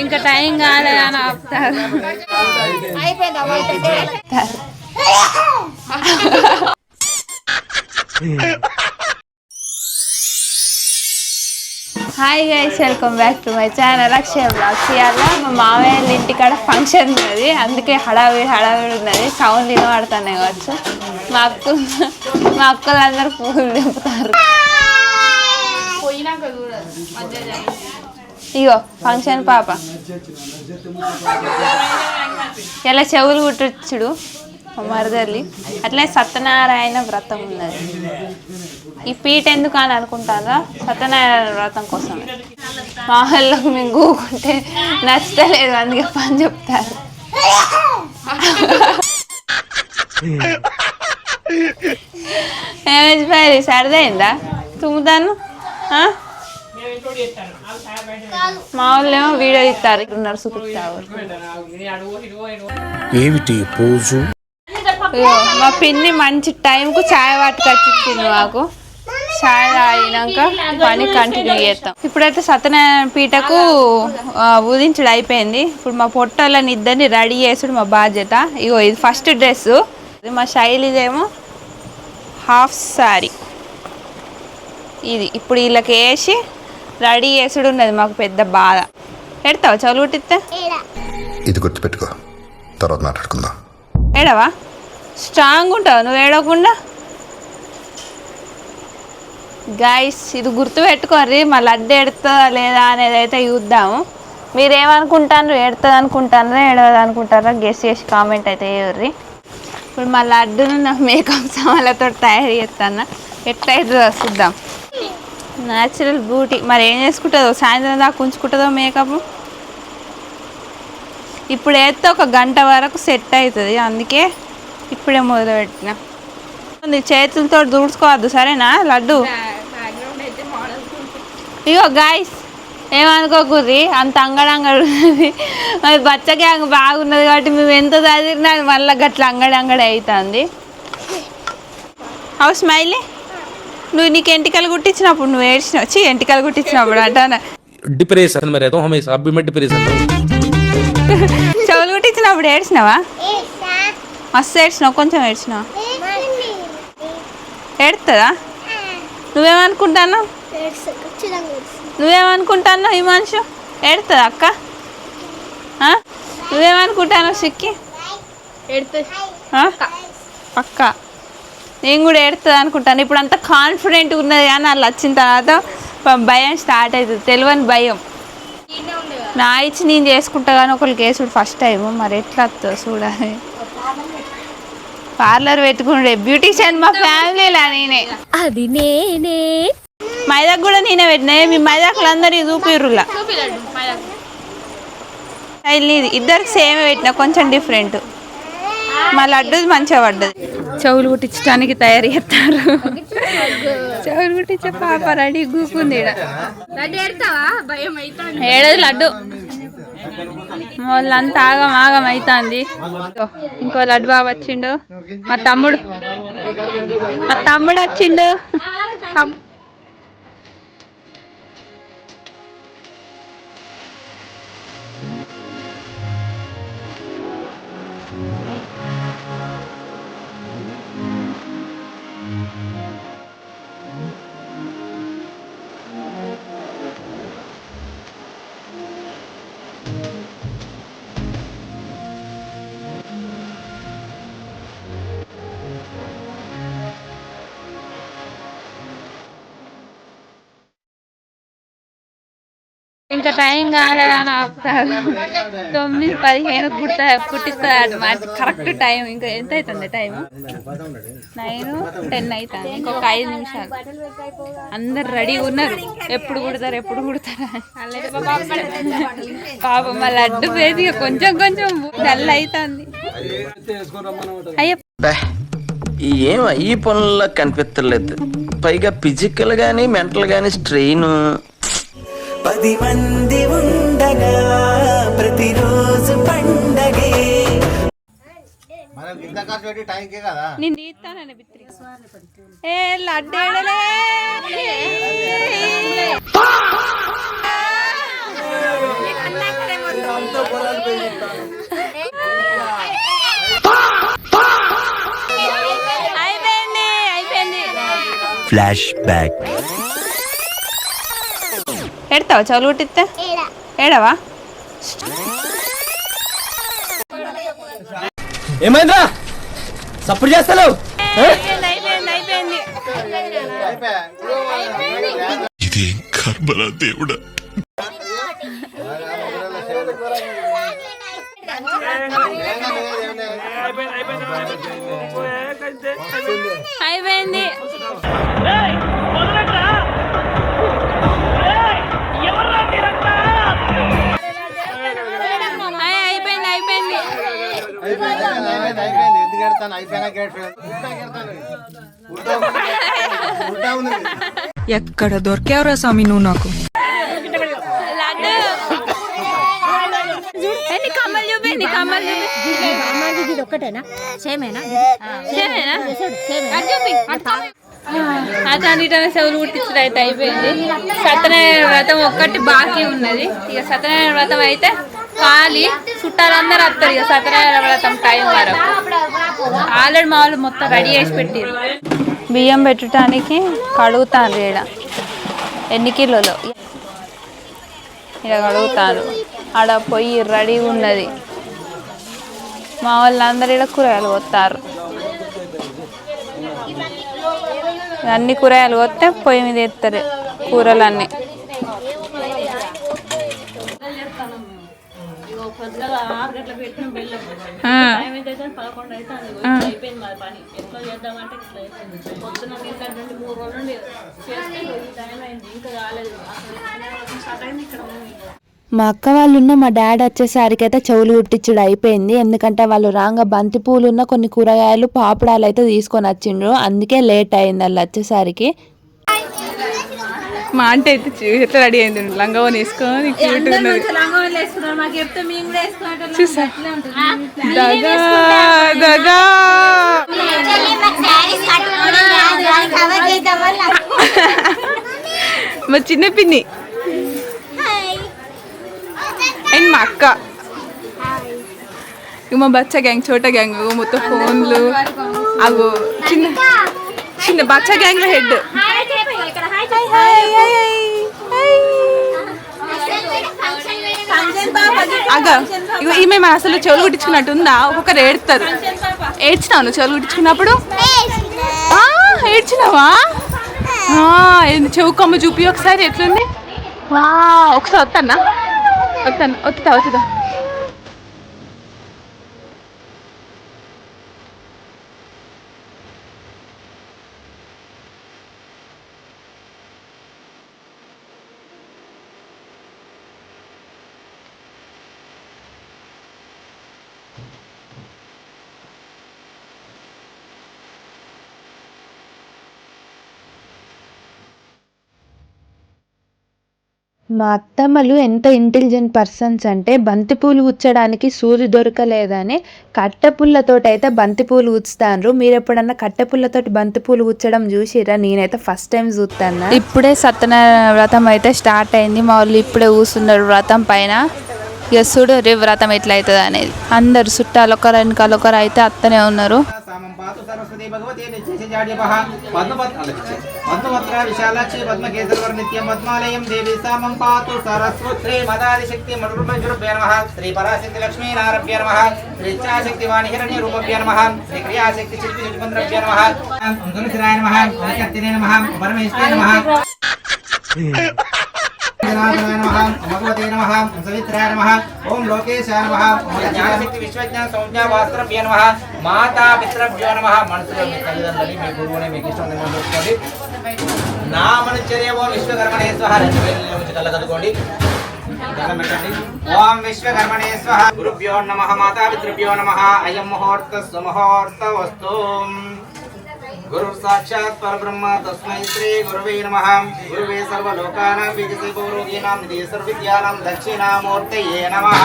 ఇంకా టైం కాలేదని ఆపుతారు. Hi guys, welcome back to my channel Akshaya vlogs. ఇవాళ మా మామయ్య ఇంటికాడ ఫంక్షన్ ఉన్నది, అందుకే హడావిడి ఉన్నది. సౌండ్ వినబడుతున్నాయి కావచ్చు. మా అక్కలందరూ పూలు దింపుతారు. ఇగో ఫంక్షన్ పాప ఇలా చెవులు కుట్టొచ్చుడు మరదల్లి. అట్లే సత్యనారాయణ వ్రతం ఉన్నది. ఈ పీట ఎందుకు అని అనుకుంటారా? సత్యనారాయణ వ్రతం కోసమే. మా వాళ్ళకు మేము గూకుంటే నచ్చలేదు, అందుకే పని చెప్తారు. ఏమేసి సరదైందా తుమ్ముతాను? మా వాళ్ళేమో వీడియో ఇస్తారు. ఉన్నారు చూపిస్తారు. మా పిన్ని మంచి టైంకు ఛాయ్ పట్టుకొచ్చింది మాకు. ఛాయ్ తాగినాక పని కంటిన్యూ చేస్తాం. ఇప్పుడైతే సత్యనారాయణ పీటకు ఊదించుడు అయిపోయింది. ఇప్పుడు మా పొట్టోళ్ళని ఇద్దరిని రెడీ చేసుడు మా బాధ్యత. ఇగో ఇది ఫస్ట్ డ్రెస్. మా శైలిదేమో హాఫ్ సారీ. ఇది ఇప్పుడు వీళ్ళకి వేసి రెడీ చేసుడు ఉన్నది. మాకు పెద్ద బాధ. ఎడతావా చదువు కుట్టిస్తే? ఇది గుర్తుపెట్టుకో, తర్వాత మాట్లాడుకుందాం. ఏడవా? స్ట్రాంగ్ ఉంటావు నువ్వు ఏడవకుండా. గైస్, ఇది గుర్తు పెట్టుకోర్రి. మా లడ్డు ఎడుతుందా లేదా అనేది అయితే చూద్దాము. మీరేమనుకుంటారు? ఎడుతుంది అనుకుంటారా ఏడవదు అనుకుంటారా? గెస్ చేసి కామెంట్ అయితే వేయర్రి. ఇప్పుడు మా లడ్డును నా మేకప్ సామాన్లతో తయారు చేస్తాను. ఎట్లయితుందో చూద్దాం. Natural beauty. మరి ఏం చేసుకుంటుందో, సాయంత్రం దాకా ఉంచుకుంటుందో మేకప్. ఇప్పుడు వేస్తే ఒక గంట వరకు సెట్ అవుతుంది, అందుకే ఇప్పుడే మొదలుపెట్టిన. చేతులతో దూడ్చుకోవద్దు, సరేనా లడ్డు? ఇగో గాయస్, ఏమనుకోకూరి అంత అంగడంగడు ఉన్నది. మరి బచ్చ గ్యాంగ్ బాగున్నది కాబట్టి మేము ఎంత చదివినా మళ్ళీ గట్ల అంగడి అవుతుంది. అవు స్మైలీ, నువ్వు నీకు ఎంటికలు కుట్టించినప్పుడు నువ్వు ఏడ్చినావు. ఎంటికలు కుట్టించినప్పుడు అంటానా డిప్రెషన్ में रहता हूं हमेशा, अभी मैं डिप्रेशन में हूं. చెవులు కుట్టించినప్పుడు ఏడ్చినావా? మస్తు ఏడ్చినావు. కొంచెం ఏడ్చినావా? ఏడుతుందా? నువ్వేమనుకుంటాను ఈ మనిషి ఏడుతుందా అక్క? నువ్వేమనుకుంటాను సిక్కి? పక్క నేను కూడా ఏడుతుంది అనుకుంటాను. ఇప్పుడు అంతా కాన్ఫిడెంట్ ఉన్నది, కానీ వాళ్ళు వచ్చిన తర్వాత భయం స్టార్ట్ అవుతుంది. తెలియని భయం. నా ఇచ్చి నేను చేసుకుంటా కానీ ఒకరికి వేసుడు ఫస్ట్ టైం. మరి ఎట్లా వస్తుందో చూడాలి. పార్లర్ పెట్టుకుంటే బ్యూటీషియన్ మా ఫ్యామిలీలా నేనే. అది నేనే. మైదాకు కూడా నేనే పెట్టినా. మీ మైదాకులు అందరికీ చూపిర్రులా. ఇద్దరికి సేమ్ పెట్టినా, కొంచెం డిఫరెంట్. మా లడ్డు మంచిగా పడ్డది. చెవులు కుట్టించడానికి తయారు చేస్తారు. చెవులు కుట్టించే పాప రెడీ కూకుంది. ఏడది లడ్డు వాళ్ళంతా ఆగం అవుతుంది. ఇంకో లడ్డు బాబు వచ్చిండు. మా తమ్ముడు వచ్చిండు. ఇంకా టైం కాలేదని ఆపుతారు. 9:15 కుట్టిస్తారు. Correct time. ఇంకా ఎంత అవుతుంది టైం? 9:10 అవుతుంది. ఇంకొక 5 నిమిషాలు. అందరు రెడీగా ఉన్నారు. ఎప్పుడు కుడతారు పాపం మా లడ్డు పేరు కొంచెం డల్ అవుతుంది. ఏం ఈ పనుల్లో కనిపించలేదు. పైగా ఫిజికల్ గానీ మెంటల్ గానీ స్ట్రెయిన్. 10 మంది ఉండగా ప్రతిరోజు పండగే. నేను తీస్తానని బిత్రి ఏ లడ్డేడలే. Flash back. ఎడతావా చెవులు కుట్టిస్తే? ఏడవా? ఏమైందా సప్పుడు చేస్తావు? అయిపోయింది. ఇదేం కర్మరా దేవుడా. అయిపోయింది. ఎక్కడ దొరికావురా స్వామి నువ్వు నాకు. కమ్మలు చూపి, నీ కమ్మలు చూపి. ఒక్కటేనా? సేమేనా? అతనిటనే చెవులు కుట్టించడం అయితే అయిపోయింది. సత్యనారాయణ వ్రతం ఒక్కటి బాకీ ఉన్నది. ఇక సత్యనారాయణ వ్రతం అయితే ఖాళీ, చుట్టాలందరూ వస్తారు ఇక సత్యనారాయణ వ్రతం టైం వరకు. ఆల్రెడీ మా వాళ్ళు మొత్తం రెడీ చేసి పెట్టారు. బియ్యం పెట్టడానికి కడుగుతాను. ఈడ ఎన్ని కిలోలు ఇలా కడుగుతాను. ఆడ పొయ్యి రెడీ ఉన్నది. మా వాళ్ళందరూ ఇక్కడ కూరగాయలు కొత్తారు. అన్ని కూరగాయలు కొత్తే పొయ్యి మీద ఎత్తారు కూరలన్నీ. మా అక్క వాళ్ళు ఉన్న మా డాడీ వచ్చేసరికి అయితే చెవులు కుట్టించుడు అయిపోయింది. ఎందుకంటే వాళ్ళు రాగా బంతి పూలు ఉన్న కొన్ని కూరగాయలు పాపడాలు అయితే తీసుకొని వచ్చిండ్రు. అందుకే లేట్ అయింది వాళ్ళు వచ్చేసరికి. మా అంటే అయితే ఎట్లా రెడీ అయింది, లంగావని వేసుకొని చూసా. దగా మా చిన్న పిన్ని అండ్ మా అక్క, మా బచ్చా గ్యాంగ్, చోటా గ్యాంగ్, మొత్తం ఫోన్లు అగో చిన్న చిన్న బచ్చా గ్యాంగ్ లో హెడ్. అగ ఇగో ఈమె మన అసలు చెవులు కుట్టించుకున్నట్టు ఉందా? ఒక్కొక్కరు ఏడుతారు. ఏడ్చినావు నువ్వు చెవులు కుట్టించుకున్నప్పుడు? ఏడ్చినావా? చెవు కొమ్మ చూపి ఒకసారి ఎట్లుంది. వా ఒకసారి వస్తానా? వస్తా. మా అత్తమ్మలు ఎంత ఇంటెలిజెంట్ పర్సన్స్ అంటే బంతిపూలు గుచ్చడానికి సూది దొరకలేదని కట్టెపుల్లతోటి అయితే బంతిపూలు గుచ్చుతాండ్రు. మీరు ఎప్పుడన్నా కట్టెపుల్లతోటి బంతిపూలు గుచ్చడం చూసిరా? నేనైతే ఫస్ట్ టైం చూస్తాను. ఇప్పుడే సత్యనారాయణ వ్రతం అయితే స్టార్ట్ అయింది. మా వాళ్ళు ఇప్పుడే కూర్చున్నారు వ్రతం పైన. ఇక చూడు రే వ్రతం ఎట్లా అవుతుంది అనేది. అందరు చుట్టాలు ఒకరు వెనకాల ఒకరు అయితే అత్తనే ఉన్నారు. విశాలాక్షి పద్మకేశవర్ నిత్యం పద్మాలయం దేవి సామం పాతు సరస్వతి మదాది శక్తి మధుర్భ్య నమః శ్రీ పరాశక్తి లక్ష్మీ నారభ్య నమః శ్రీ ఇచ్ఛాశక్తి వాణి హిరణ్య రూపభ్య నమః శ్రీ క్రియాశక్తి చిత్తి చిత్మంద్రభ్య నమః ఓం తులసిరాయ నమః ఓం కర్తినే నమః పరమేశ్వరాయ నమః భగవతే నమః సవిత్రాయ నమః ఓం లోకేశాయ నమః ఓం జ్ఞానశక్తి విశ్వజ్ఞాన సంజ్ఞా వాస్త్రభ్య నమః మాతా పితృభ్యో నమః. మనసులో మీ తల్లిదండ్రులని మీ గురువుని మీకు ఇష్టం చూసుకోండి. నామనుచర్య ఓం విశ్వకర్మణే స్వహ. రెండు వేలు ఉంచి కళ్ళ కదుకోండి. ఓం విశ్వకర్మణే స్వహ. గురుభ్యో నమః మాతా పితృభ్యో నమః. అయం ముహూర్త సుముహూర్త వస్తు. గురు సాక్షాత్ పరబ్రహ్మ తస్మై శ్రీ గురువే నమః. గురువే సర్వలోకానాం విదితే పౌరోగీనాం నిధి సర్వవిద్యానాం దక్షిణామూర్తయే నమః.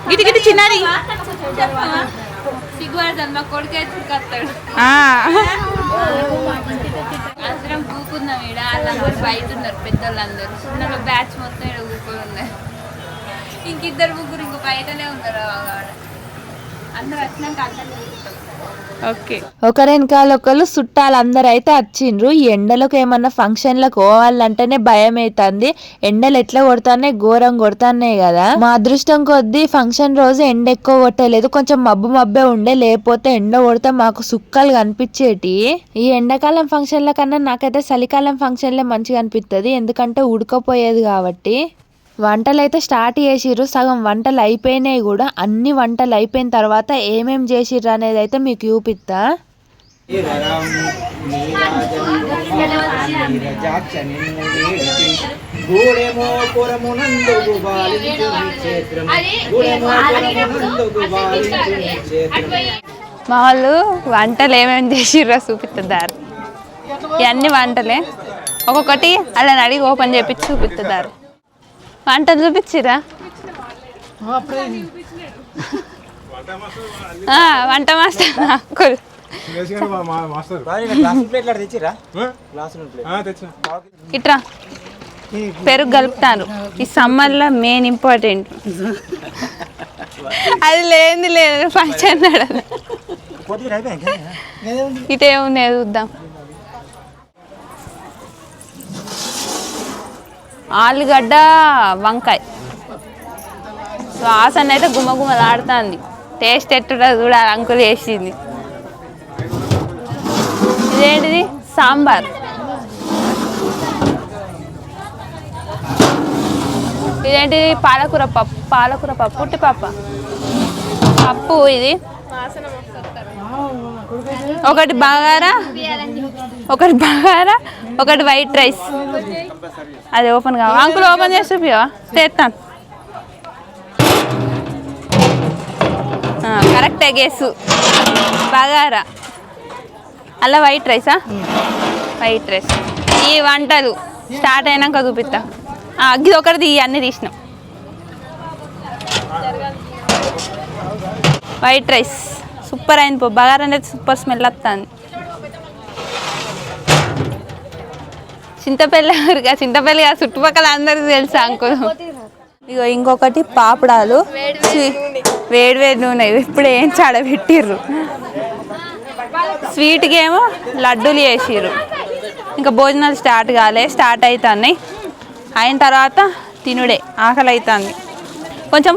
గిటి చిన్నది సిగ్గుపడతాను. మా కొడుకు అయితే కత్తాడు. అందరం కూకున్నాం ఈడ. వాళ్ళందరూ బయట ఉన్నారు పెద్దోళ్ళందరూ. చిన్న బ్యాచ్ మొత్తం ఇక్కడ కూకొని ఉన్నారు. ఇంకిద్దరు ముగ్గురు ఇంకో బయటనే ఉన్నారు. ఓకే. ఒకరెనకాల ఒకళ్ళు చుట్టాలు అందరు అయితే వచ్చిండ్రు. ఈ ఎండలకు ఏమన్నా ఫంక్షన్లకు పోవాలంటేనే భయం అవుతుంది. ఎండలు ఎట్లా కొడతానే ఘోరం కొడతానే కదా. మా అదృష్టం కొద్దీ ఫంక్షన్ రోజు ఎండ ఎక్కువ కొట్టలేదు, కొంచెం మబ్బు మబ్బే ఉండే, లేకపోతే ఎండ కొడితే మాకు సుక్కలు కనిపించేటి. ఈ ఎండాకాలం ఫంక్షన్ల కన్నా నాకైతే చలికాలం ఫంక్షన్లే మంచిగా అనిపిస్తుంది, ఎందుకంటే ఉడకపోయేది కాబట్టి. వంటలు అయితే స్టార్ట్ చేసిర్రు, సగం వంటలు అయిపోయినాయి కూడా. అన్ని వంటలు అయిపోయిన తర్వాత ఏమేం చేసిర్రు అనేది అయితే మీకు చూపిస్తా. మా వాళ్ళు వంటలు ఏమేమి చేసిర్రో చూపిస్తున్నారు. ఇవన్నీ వంటలే, ఒక్కొక్కటి అలా అడిగి ఓపెన్ చేపించి చూపిస్తున్నారు. వంటలు చూపించిరా? వంట మాస్టర్ అంకుల్. ఇట్రా పెరుగు కలుపుతాను. ఈ సమ్మర్లో మెయిన్ ఇంపార్టెంట్ అది. లేదు ఫంక్షన్ ఇటేముంది చూద్దాం. ఆలుగడ్డ వంకాయ వాసన అయితే గుమ్మగుమ్మలాడుతుంది. టేస్ట్ ఎట్టుందో చూడాలి, అంకుల్ వేసింది. ఇదేంటిది? సాంబార్. ఇదేంటిది? పాలకూర పప్పు ఉట్టిపప్పు పప్పు. ఇది ఒకటి బగారా, ఒకటి వైట్ రైస్. అది ఓపెన్ కావాలి. అంకుల్ ఓపెన్ చేసి చూపివా? తెస్తాను. కరెక్టే గేసు. బగారా అలా వైట్ రైసా? White rice. ఈ వంటలు స్టార్ట్ అయినాక చూపిస్తా. ఇది ఒకటిది, అన్నీ తీసినాం. వైట్ రైస్ సూపర్ అయింది పో. బగారా అనేది సూపర్ స్మెల్ వస్తుంది. చింతపల్లి చుట్టుపక్కల అందరికీ తెలుసా అంకుల్. ఇగో ఇంకొకటి పాపడాలు, వేడి నూనె ఇప్పుడు ఏం చాడబెట్టిర్రు. స్వీట్కి ఏమో లడ్డూలు చేసిర్రు. ఇంకా భోజనాలు స్టార్ట్ కాలే, స్టార్ట్ అవుతున్నాయి. అయిన తర్వాత తినుడే. ఆకలి అవుతుంది కొంచెం.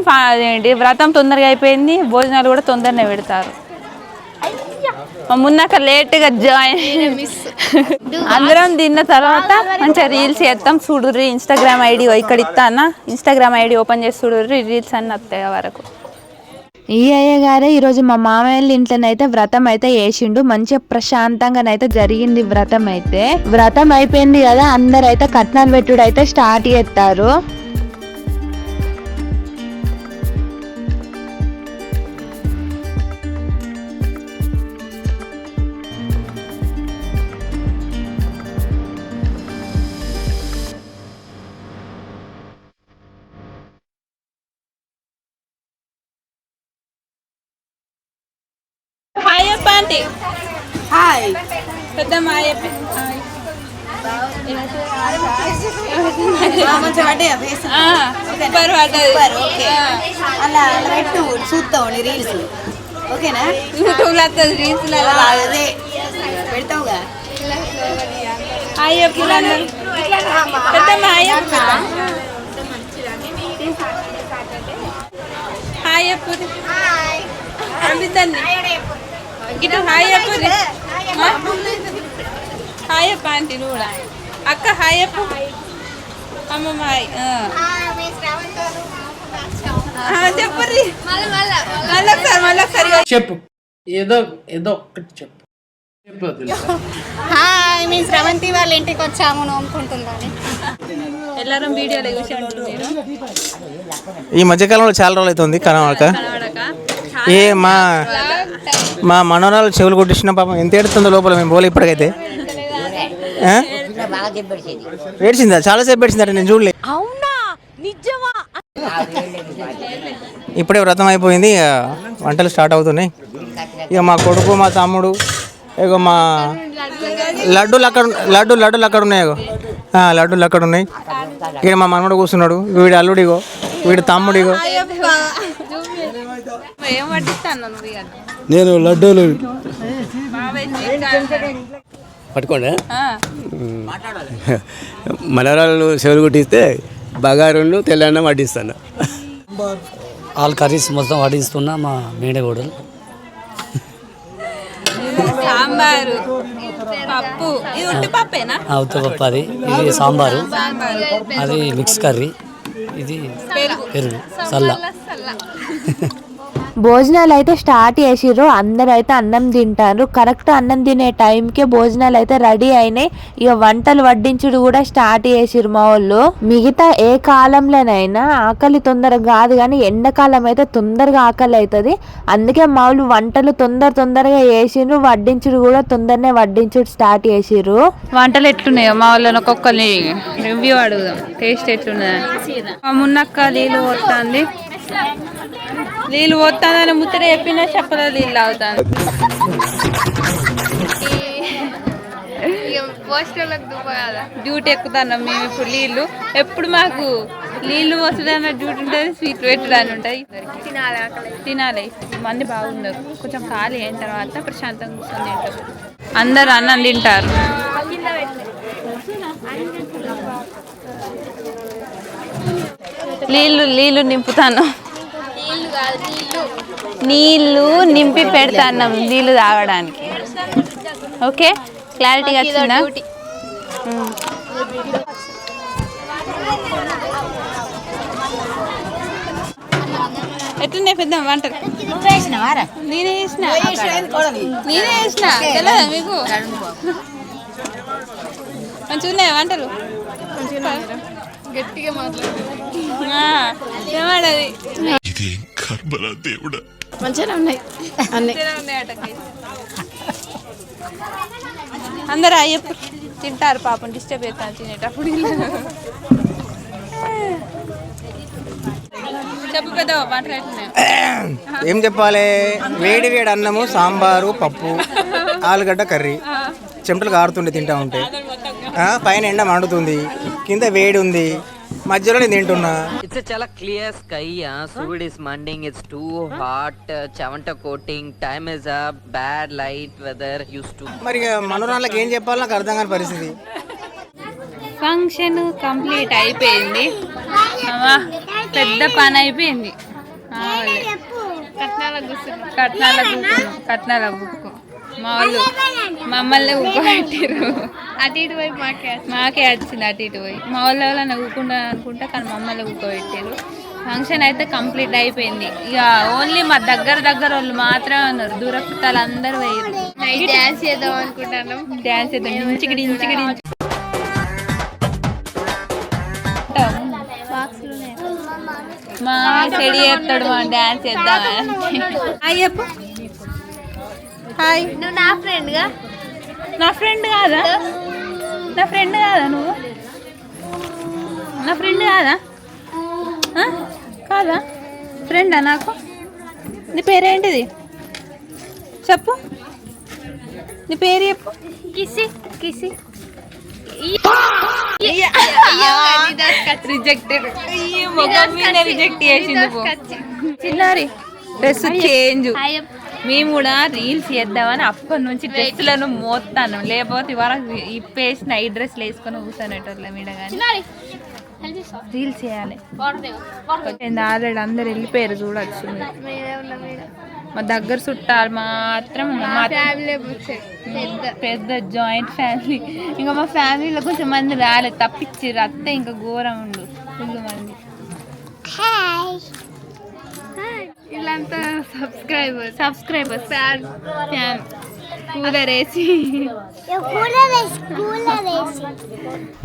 ఏంటి వ్రతం తొందరగా అయిపోయింది, భోజనాలు కూడా తొందరనే పెడతారు. ముందాక లేట్గా జాయిన్ అందరం తిన్న తర్వాత మంచిగా రీల్స్ చేస్తాం. చూడుర్రి ఇన్స్టాగ్రామ్ ఐడి ఇక్కడ ఇస్తానా, ఇన్స్టాగ్రామ్ ఐడి ఓపెన్ చేసి చూడుర్రి, రీల్స్ అన్నీ వస్తాయి వరకు. ఈ అయ్యగారే ఈరోజు మా మామయ్య ఇంట్లోనైతే వ్రతం అయితే వేసిండు. మంచిగా ప్రశాంతంగానైతే జరిగింది వ్రతం అయితే. వ్రతం అయిపోయింది కదా, అందరైతే కట్నాలు పెట్టుడు అయితే స్టార్ట్ చేస్తారు. హాయ్ అప్ప ఆంటీ. హాయ్ పెద్దమ్మ. హాయ్ అప్ప. అలా పెట్టు చూస్తావు రీల్స్. ఓకేనా? యూట్యూబ్లో వస్తుంది, రీల్స్ అదే పెడతావుగా. హాయ్ అప్పు. పెద్దమ్మ హాయ్ అప్ప. హాయ్ అప్పు. పంపిద్దాన్ని ఇటు. హాయ్ అప్పు. హాయ్ అప్ప ఆంటీ. నువ్వు కూడా అక్క. హాయ్ అప్పు. అమ్మమ్మ హాయ్. చెప్పండి మళ్ళొకసారి చెప్పు. ఏదో ఒక్కటి చెప్పు. హాయ్, మేము శ్రవంతి వాళ్ళ ఇంటికి వచ్చాము నోముకుంటుందని. ಎಲ್ಲರೂ వీడియోలో చూసి అంటున్నారు. ఈ మధ్యకాలంలో చాలా రోజులు అవుతుంది కనబడక. ఏ మా మనోరాలు చెవులు కొట్టించిన పాపం ఎంత ఏడుతుందో లోపల. మేము పోలే ఇప్పటికైతే. ఏడ్చిందా? చాలాసేపు ఏడ్చిందట, నేను చూడలే. ఇప్పుడే వ్రతం అయిపోయింది, వంటలు స్టార్ట్ అవుతున్నాయి. ఇక మా కొడుకు, మా తమ్ముడు, ఇక మా లడ్డూలు అక్కడ ఉన్నాయి. లడ్డూలు అక్కడ ఉన్నాయి. ఇక మా మనవడు కూర్చున్నాడు. వీడి అల్లుడిగో, వీడి తమ్ముడిగో. ఏం వడ్డిస్తాను నువ్వు ఇక నేను లడ్డూలు పట్టుకోండి. మనవరాలు చెవులు కుట్టిస్తే బగారును తెల్లన్నం వడ్డిస్తాను. ఆల్ కర్రీస్ మొత్తం వడ్డిస్తున్నా మా మేడగోడలు. సాంబారు పప్పు ఇది ఉట్టి పప్పేనా? ఉత్తపప్పు అది, ఇది సాంబారు, అది మిక్స్ కర్రీ, ఇది పెరుగు సల్ల. భోజనాలు అయితే స్టార్ట్ చేసిర్రు. అందరూ అయితే అన్నం తింటారు. కరెక్ట్ అన్నం తినే టైంకే భోజనాలు అయితే రెడీ అయినాయి. ఇక వంటలు వడ్డించుడు కూడా స్టార్ట్ చేసిర్రు మా వాళ్ళు. మిగతా ఏ కాలంలోనైనా ఆకలి తొందరగా కాదు, కానీ ఎండాకాలం అయితే తొందరగా ఆకలి అవుతుంది. అందుకే మా వాళ్ళు వంటలు తొందరగా చేసిర్రు. వడ్డించుడు కూడా తొందరనే వడ్డించుడు స్టార్ట్ చేసిర్రు. వంటలు ఎట్లున్నాయో మా వాళ్ళని ఒక్కొక్కరిని రివ్యూ అడుగుదాం. టేస్ట్ ఎట్లున్నది? మున్నక్క నీళ్ళు పోతుంది. నీళ్ళు పోతానని ముచ్చట చెప్పినా చెప్పలేదు, నీళ్ళు తాగుతాను. డ్యూటీ ఎక్కుతున్నాం మేము ఇప్పుడు. నీళ్ళు ఎప్పుడు మాకు నీళ్ళు పోసడానికి డ్యూటీ ఉంటుంది, స్వీట్ పెట్టడానికి ఉంటుంది. తినాలి. మంది బాగున్నారు. కొంచెం ఖాళీ అయిన తర్వాత ప్రశాంతంగా కూర్చొని తింటారు. అందరు అన్నం తింటారు. నీళ్ళు నింపుతాను. నీళ్ళు నింపి పెడతాను నీళ్ళు తాగడానికి. ఓకే, క్లారిటీగా వచ్చిందా? ఎట్లున్నాయి పెద్ద వంటలు? నేనే వేసిన తెలియదా మీకు? మంచిగా ఉన్నాయి వంటలు. గట్టిగా మాట్లాడు. ఇదేం కర్మరా దేవుడా. మంచిగానే ఉన్నాయి అన్ని. అందరూ అయ్యప్పుడు తింటారు పాపం, డిస్టర్బ్ అవుతాను తినేటప్పుడు. చెప్పు పెద్ద వంటలు ఎట్లున్నాయి? ఏం చెప్పాలి? వేడి వేడి అన్నము, సాంబారు, పప్పు, ఆలుగడ్డ కర్రీ. చెమటలు కారుతుండే తింటా ఉంటే. పైన ఎండ మండుతుంది, కింద వేడి ఉంది, మధ్యలో నేను తింటున్నా. ఇట్స్ చాలా క్లియర్ స్కై. సూర్యుడ్ ఇస్ మండింగ్. It's too hot. చెమట coating. Time is up. Bad light weather use to. మరి మనోరాళ్ళకి ఏం చెప్పాలి నాకు అర్థం కాని పరిస్థితి. ఫంక్షన్ కంప్లీట్ అయిపోయింది. పెద్ద పని అయిపోయింది. కట్నాల బుక్ మా వాళ్ళు మమ్మల్ని ఊకోబెట్టారు. అటు ఇటు పోయి మాకే వచ్చింది. అటు ఇటు పోయి మా వాళ్ళు ఎవరైనా ఊకుండా అనుకుంటా, కానీ మమ్మల్ని ఊకోబెట్టారు. ఫంక్షన్ అయితే కంప్లీట్ అయిపోయింది. ఇక ఓన్లీ మా దగ్గర వాళ్ళు మాత్రమే ఉన్నారు. దూర చుట్టాలు అందరూ పోయారు. డ్యాన్స్ చేద్దాం అనుకుంటాను. డ్యాన్స్ చేద్దాం. ఇంచికిడి మా చెడి చేస్తాడు. మా డ్యాన్స్ చేద్దామని. అయ్యప్ప హాయ్. నువ్వు నా ఫ్రెండ్గా? నా ఫ్రెండ్ కాదా? నువ్వు నా ఫ్రెండ్ కాదా? కాదా? ఫ్రెండా నాకు? నీ పేరేంటిది చెప్పు. నీ పేరు చెప్పు. కిసి రిజెక్టెడ్. రిజెక్ట్ చేసింది. చిన్నారి డ్రెస్ చేంజ్. మేము కూడా రీల్స్ చేద్దామని అప్పటి నుంచి డ్రెస్సులను మోస్తాను. లేకపోతే ఇవాళ ఇప్పేసిన ఈ డ్రెస్లు వేసుకొని కూర్చొనేటోళ్ళం ఈడ. కానీ రీల్స్ చేయాలి. ఆల్రెడీ అందరు వెళ్ళిపోయారు చూడొచ్చు. మా దగ్గర చుట్టాలు మాత్రం పెద్ద జాయింట్ ఫ్యామిలీ. ఇంకా మా ఫ్యామిలీలో కొంచెం మంది రాలేదు, తప్పించారు. అత్తే ఇంకా ఘోరం ఉండు, ఫుల్ మంది. ఇలాంతా సబ్స్క్రైబర్స్ కూలర్ వేసి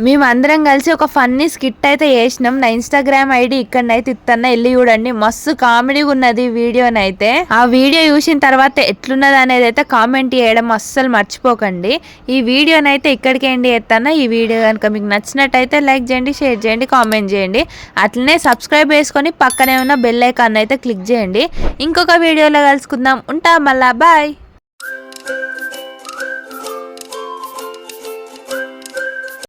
మేమందరం కలిసి ఒక ఫన్నీ స్కిట్ అయితే చేసినాం. నా ఇన్స్టాగ్రామ్ ఐడి ఇక్కడనైతే ఇత్తన్నా, వెళ్ళి చూడండి. మస్తు కామెడీగా ఉన్నది వీడియోనైతే. ఆ వీడియో చూసిన తర్వాత ఎట్లున్నది అనేది అయితే కామెంట్ చేయడం అస్సలు మర్చిపోకండి. ఈ వీడియోనైతే ఇక్కడికి ఎండ్ చేస్తాను. ఈ వీడియో కనుక మీకు నచ్చినట్టయితే లైక్ చేయండి, షేర్ చేయండి, కామెంట్ చేయండి. అట్లనే సబ్స్క్రైబ్ చేసుకొని పక్కనే ఉన్న బెల్ ఐకాన్ అయితే క్లిక్ చేయండి. ఇంకొక వీడియోలో కలుసుకుందాం. ఉంటా మళ్ళా. బాయ్.